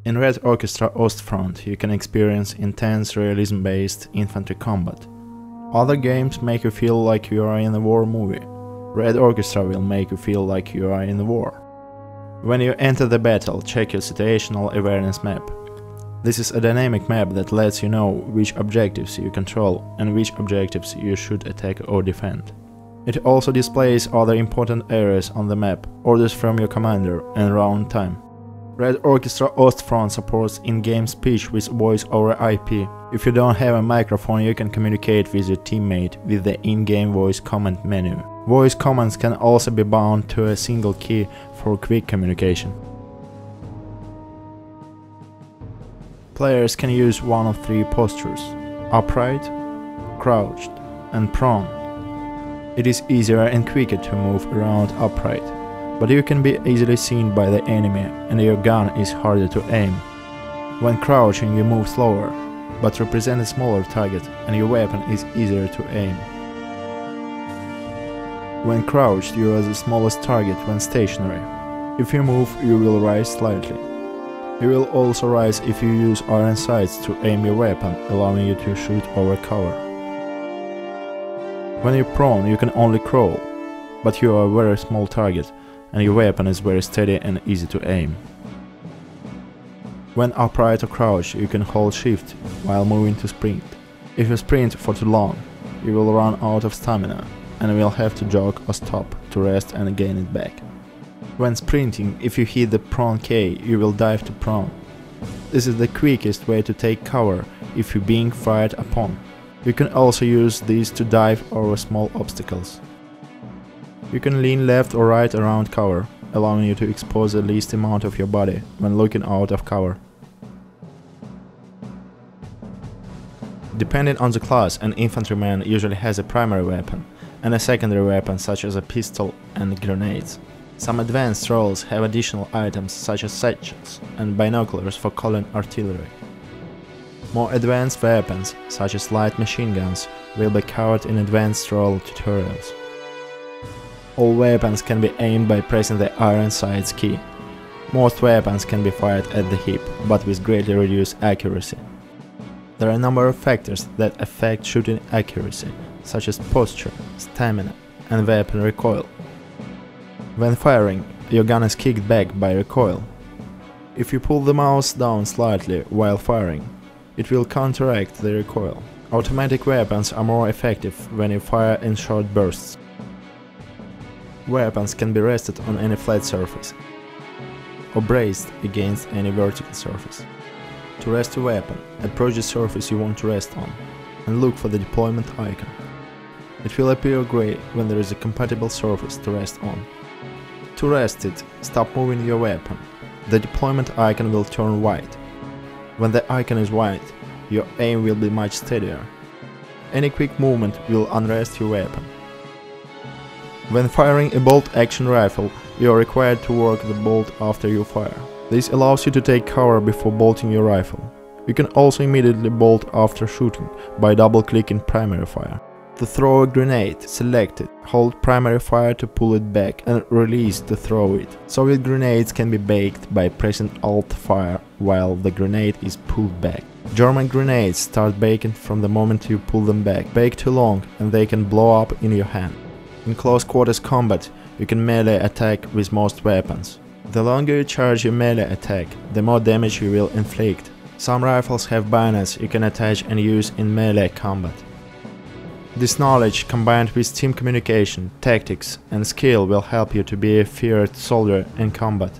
In Red Orchestra Ostfront you can experience intense realism-based infantry combat. Other games make you feel like you are in a war movie. Red Orchestra will make you feel like you are in a war. When you enter the battle, check your situational awareness map. This is a dynamic map that lets you know which objectives you control and which objectives you should attack or defend. It also displays other important areas on the map, orders from your commander, and round time. Red Orchestra Ostfront supports in-game speech with voice over IP. If you don't have a microphone, you can communicate with your teammate with the in-game voice command menu. Voice commands can also be bound to a single key for quick communication. Players can use one of three postures: upright, crouched, and prone. It is easier and quicker to move around upright, but you can be easily seen by the enemy and your gun is harder to aim. When crouching you move slower, but represent a smaller target and your weapon is easier to aim. When crouched you are the smallest target when stationary. If you move you will rise slightly. You will also rise if you use iron sights to aim your weapon, allowing you to shoot over cover. When you're prone you can only crawl, but you are a very small target and your weapon is very steady and easy to aim. When upright or crouched, you can hold shift while moving to sprint. If you sprint for too long, you will run out of stamina and will have to jog or stop to rest and gain it back. When sprinting, if you hit the prone key, you will dive to prone. This is the quickest way to take cover if you're being fired upon. You can also use these to dive over small obstacles. You can lean left or right around cover, allowing you to expose the least amount of your body when looking out of cover. Depending on the class, an infantryman usually has a primary weapon and a secondary weapon such as a pistol and grenades. Some advanced roles have additional items such as satchels and binoculars for calling artillery. More advanced weapons, such as light machine guns, will be covered in advanced role tutorials. All weapons can be aimed by pressing the iron sights key. Most weapons can be fired at the hip, but with greatly reduced accuracy. There are a number of factors that affect shooting accuracy, such as posture, stamina, and weapon recoil. When firing, your gun is kicked back by recoil. If you pull the mouse down slightly while firing, it will counteract the recoil. Automatic weapons are more effective when you fire in short bursts. Weapons can be rested on any flat surface or braced against any vertical surface. To rest your weapon, approach the surface you want to rest on and look for the deployment icon. It will appear grey when there is a compatible surface to rest on. To rest it, stop moving your weapon. The deployment icon will turn white. When the icon is white, your aim will be much steadier. Any quick movement will unrest your weapon. When firing a bolt-action rifle, you are required to work the bolt after you fire. This allows you to take cover before bolting your rifle. You can also immediately bolt after shooting by double-clicking primary fire. To throw a grenade, select it, hold primary fire to pull it back and release to throw it. Soviet grenades can be baked by pressing Alt fire while the grenade is pulled back. German grenades start baking from the moment you pull them back. Bake too long and they can blow up in your hand. In close quarters combat, you can melee attack with most weapons. The longer you charge your melee attack, the more damage you will inflict. Some rifles have bayonets you can attach and use in melee combat. This knowledge, combined with team communication, tactics and skill, will help you to be a feared soldier in combat.